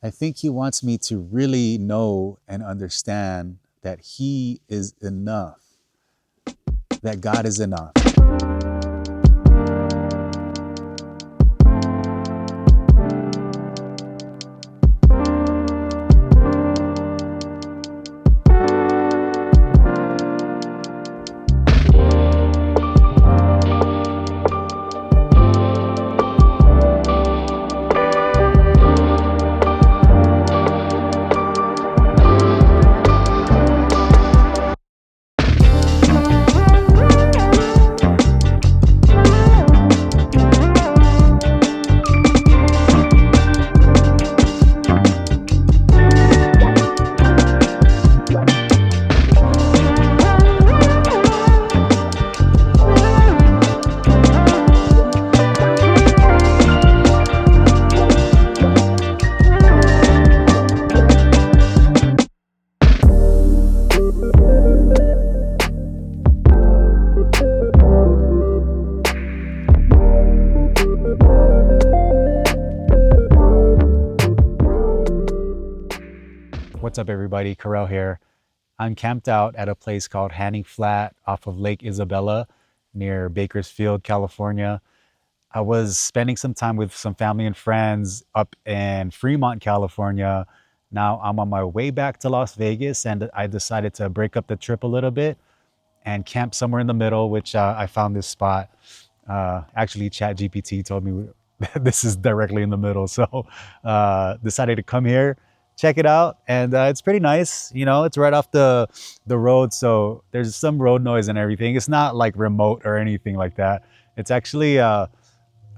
I think he wants me to really know and understand that he is enough, that God is enough. What's up, everybody? Carell here. I'm camped out at a place called Hanning Flat off of Lake Isabella near Bakersfield, California. I was spending some time with some family and friends up in Fremont, California. Now I'm on my way back to Las Vegas, and I decided to break up the trip a little bit and camp somewhere in the middle, which I found this spot. Actually, ChatGPT told me this is directly in the middle. So decided to come here, check it out. And it's pretty nice. You know, it's right off the road. So there's some road noise and everything. It's not like remote or anything like that. It's actually, you know,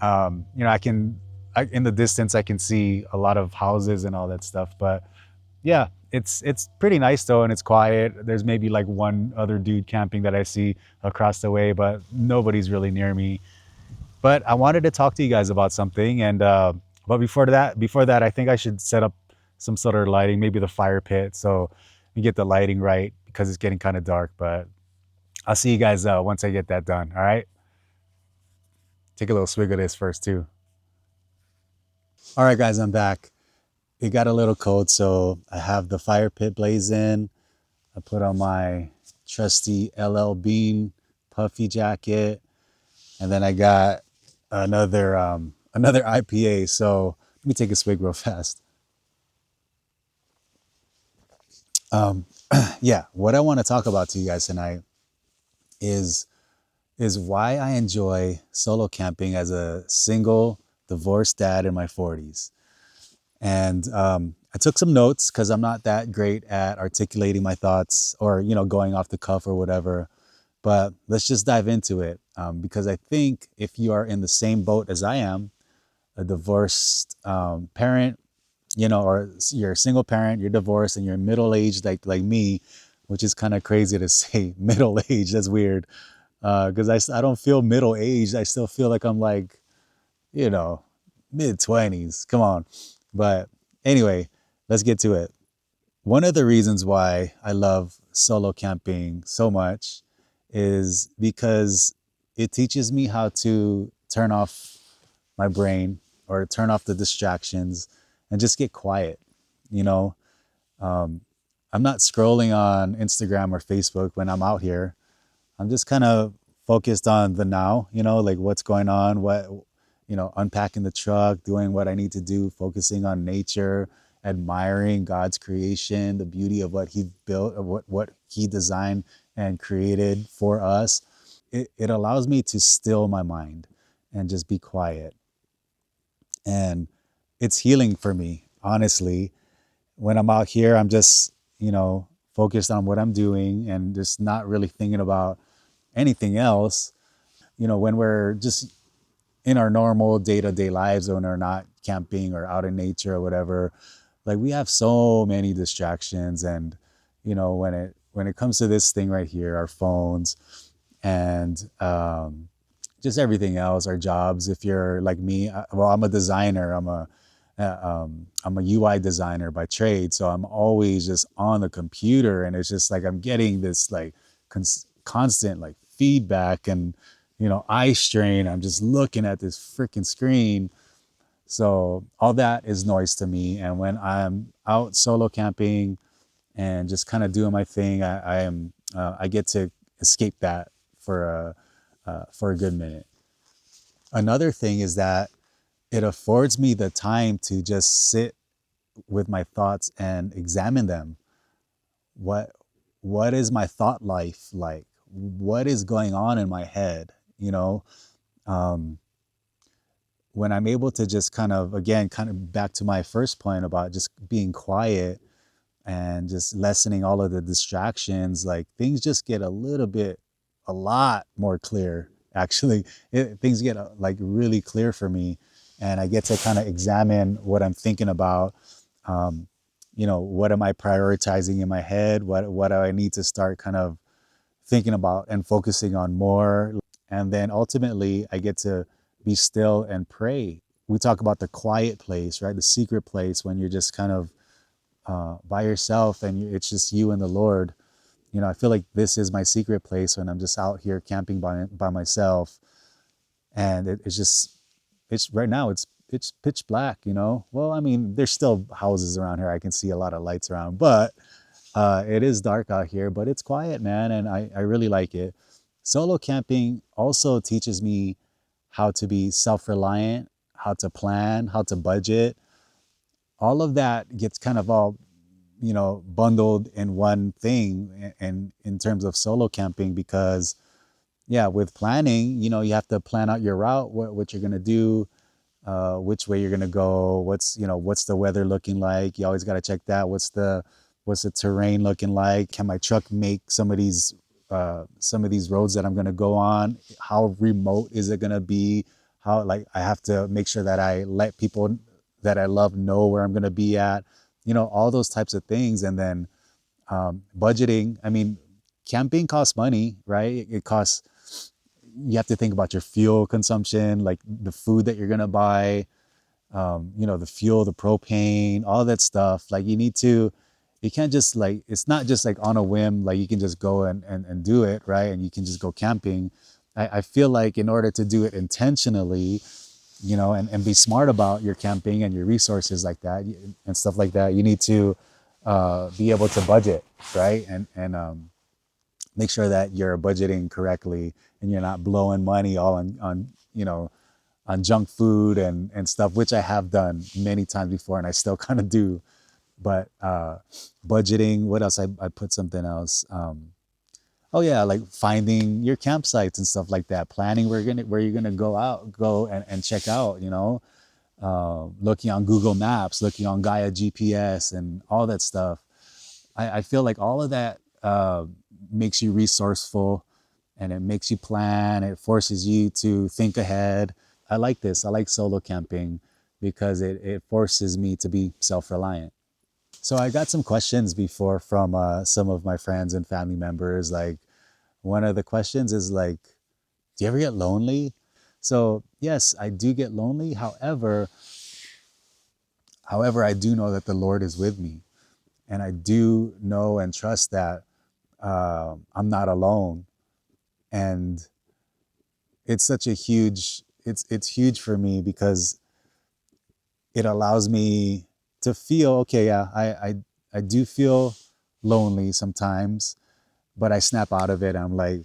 in the distance, I can see a lot of houses and all that stuff. But yeah, it's pretty nice though, and it's quiet. There's maybe like one other dude camping that I see across the way, but nobody's really near me. But I wanted to talk to you guys about something, and but before that, I think I should set up some sort of lighting, maybe the fire pit, so we get the lighting right because it's getting kind of dark. But I'll see you guys once I get that done. All right, take a little swig of this first too. All right, guys, I'm back. It got a little cold, so I have the fire pit blazing. I put on my trusty LL Bean puffy jacket, and then I got another IPA. So let me take a swig real fast. Um, yeah, what I want to talk about to you guys tonight is is why I enjoy solo camping as a single divorced dad in my 40s. And I took some notes because I'm not that great at articulating my thoughts or, going off the cuff or whatever. But let's just dive into it because I think if you are in the same boat as I am, a divorced parent, or you're a single parent, you're divorced, and you're middle aged like me, which is kind of crazy to say middle aged. That's weird because I don't feel middle aged. I still feel like I'm like, you know, mid 20s. Come on. But anyway, let's get to it. One of the reasons why I love solo camping so much is because it teaches me how to turn off my brain or turn off the distractions and just get quiet. You know, um, I'm not scrolling on Instagram or Facebook when I'm out here. I'm just kind of focused on the now, like what's going on, unpacking the truck, doing what I need to do, focusing on nature, admiring God's creation, the beauty of what He built, of what He designed and created for us. It allows me to still my mind and just be quiet. And it's healing for me, honestly. When I'm out here, I'm just, focused on what I'm doing and just not really thinking about anything else. When we're just in our normal day-to-day lives, when we're not camping or out in nature or whatever, like we have so many distractions. And when it comes to this thing right here, our phones and just everything else, our jobs. If you're like me, well, I'm a designer. I'm a UI designer by trade, so I'm always just on the computer, and it's just like I'm getting this like constant like feedback and eye strain. I'm just looking at this freaking screen. So all that is noise to me. And when I'm out solo camping and just kind of doing my thing, I get to escape that for a good minute. Another thing is that it affords me the time to just sit with my thoughts and examine them. What what is my thought life like? What is going on in my head? You know, um, when I'm able to just kind of, again, kind of back to my first point about just being quiet and just lessening all of the distractions, like things just get a lot more clear. Actually, things get like really clear for me, and I get to kind of examine what I'm thinking about. Um, what am I prioritizing in my head? What do I need to start kind of thinking about and focusing on more? And then ultimately, I get to be still and pray. We talk about the quiet place, right? The secret place when you're just kind of by yourself and it's just you and the Lord. I feel like this is my secret place when I'm just out here camping by myself. And it's just, it's right now, it's pitch black, Well, I mean, there's still houses around here. I can see a lot of lights around, but it is dark out here, but it's quiet, man. And I really like it. Solo camping also teaches me how to be self-reliant, how to plan, how to budget. All of that gets kind of all bundled in one thing and in terms of solo camping, because yeah, with planning, you have to plan out your route, what you're going to do, which way you're going to go, what's the weather looking like. You always got to check that. What's the terrain looking like? Can my truck make some of these roads that I'm going to go on? How remote is it going to be? How, like, I have to make sure that I let people that I love know where I'm going to be at, all those types of things. And then budgeting. I mean, camping costs money, right? It costs, you have to think about your fuel consumption, like the food that you're going to buy, the fuel, the propane, all that stuff. Like you can't just like, it's not just like on a whim, like you can just go and do it, right? And you can just go camping. I feel like in order to do it intentionally, and be smart about your camping and your resources like that and stuff like that, you need to be able to budget, right? And make sure that you're budgeting correctly and you're not blowing money all on junk food and stuff, which I have done many times before and I still kind of do. But budgeting, what else? I put something else. Oh yeah, like finding your campsites and stuff like that. Planning where you're gonna go and check out. Looking on Google Maps, looking on Gaia GPS, and all that stuff. I feel like all of that makes you resourceful, and it makes you plan. It forces you to think ahead. I like this. I like solo camping because it forces me to be self-reliant. So I got some questions before from some of my friends and family members. Like, one of the questions is like, do you ever get lonely? So yes, I do get lonely. However, I do know that the Lord is with me, and I do know and trust that I'm not alone. And it's huge for me because it allows me to feel okay. Yeah, I do feel lonely sometimes, but I snap out of it. I'm like,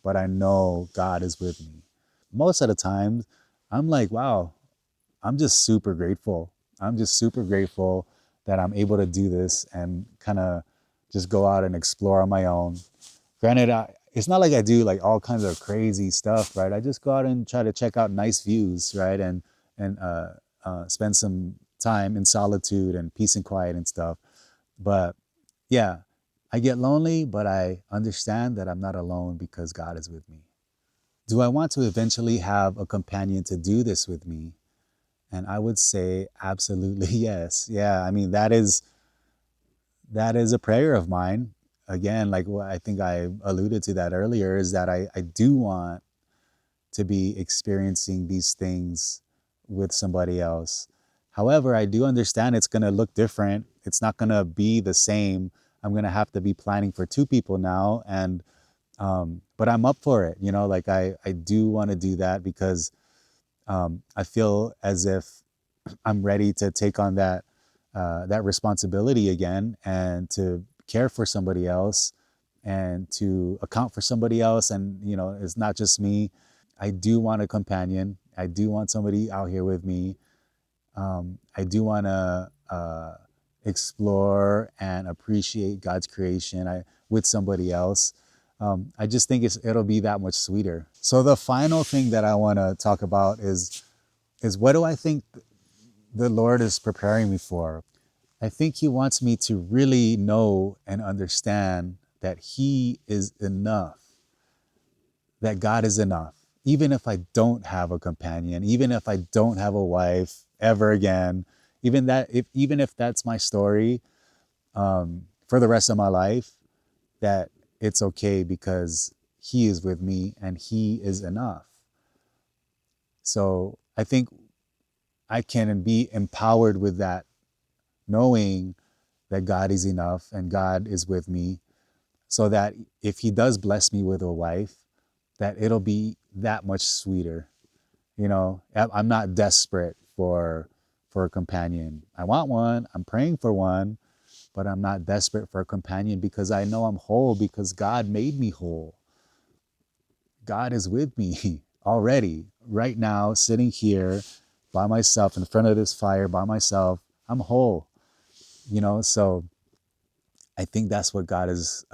but I know God is with me. Most of the time, I'm like, wow, I'm just super grateful. I'm just super grateful that I'm able to do this and kind of just go out and explore on my own. Granted, it's not like I do like all kinds of crazy stuff, right? I just go out and try to check out nice views, right? And spend some time in solitude and peace and quiet and stuff. But yeah, I get lonely, but I understand that I'm not alone because God is with me. Do I want to eventually have a companion to do this with me? And I would say absolutely yes. Yeah, I mean that is a prayer of mine. Again, like what I think I alluded to that earlier, is that I do want to be experiencing these things with somebody else. However, I do understand it's going to look different. It's not going to be the same. I'm going to have to be planning for two people now. And, but I'm up for it. Like I do want to do that because I feel as if I'm ready to take on that responsibility again, and to care for somebody else, and to account for somebody else. And it's not just me. I do want a companion. I do want somebody out here with me. I do want to explore and appreciate God's creation with somebody else. I just think it'll be that much sweeter. So the final thing that I want to talk about is what do I think the Lord is preparing me for? I think He wants me to really know and understand that He is enough, that God is enough. Even if I don't have a companion, even if I don't have a wife ever again, even if that's my story for the rest of my life, that it's okay because He is with me and He is enough. So I think I can be empowered with that, knowing that God is enough and God is with me, so that if He does bless me with a wife, that it'll be that much sweeter. I'm not desperate for a companion. I want one. I'm praying for one, but I'm not desperate for a companion because I know I'm whole, because God made me whole. God is with me already, right now, sitting here by myself in front of this fire by myself. I'm whole, so I think that's what God is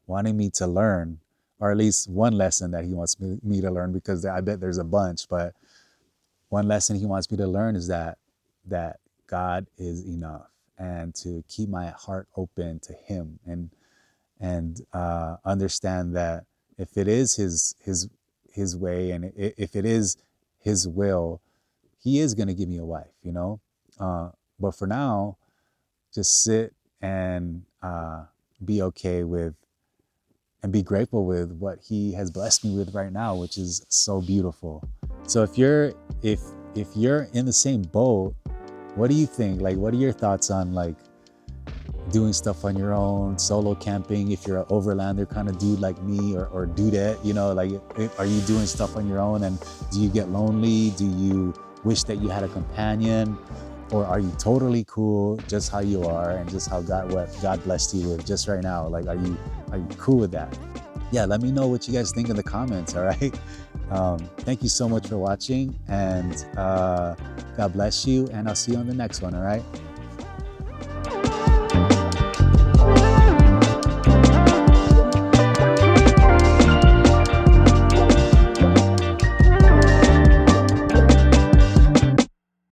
wanting me to learn, or at least one lesson that He wants me to learn, because I bet there's a bunch, but one lesson He wants me to learn is that God is enough, and to keep my heart open to Him, and understand that if it is His way, and if it is His will, He is going to give me a wife, but for now, just sit and be okay with and be grateful with what He has blessed me with right now, which is so beautiful. So if you're in the same boat, what do you think? Like, what are your thoughts on doing stuff on your own, solo camping? If you're an overlander kind of dude like me, or dudette, are you doing stuff on your own, and do you get lonely? Do you wish that you had a companion? Or are you totally cool just how you are, and just what God blessed you with just right now? Like, are you cool with that? Yeah, let me know what you guys think in the comments, all right? Thank you so much for watching, and God bless you, and I'll see you on the next one, all right?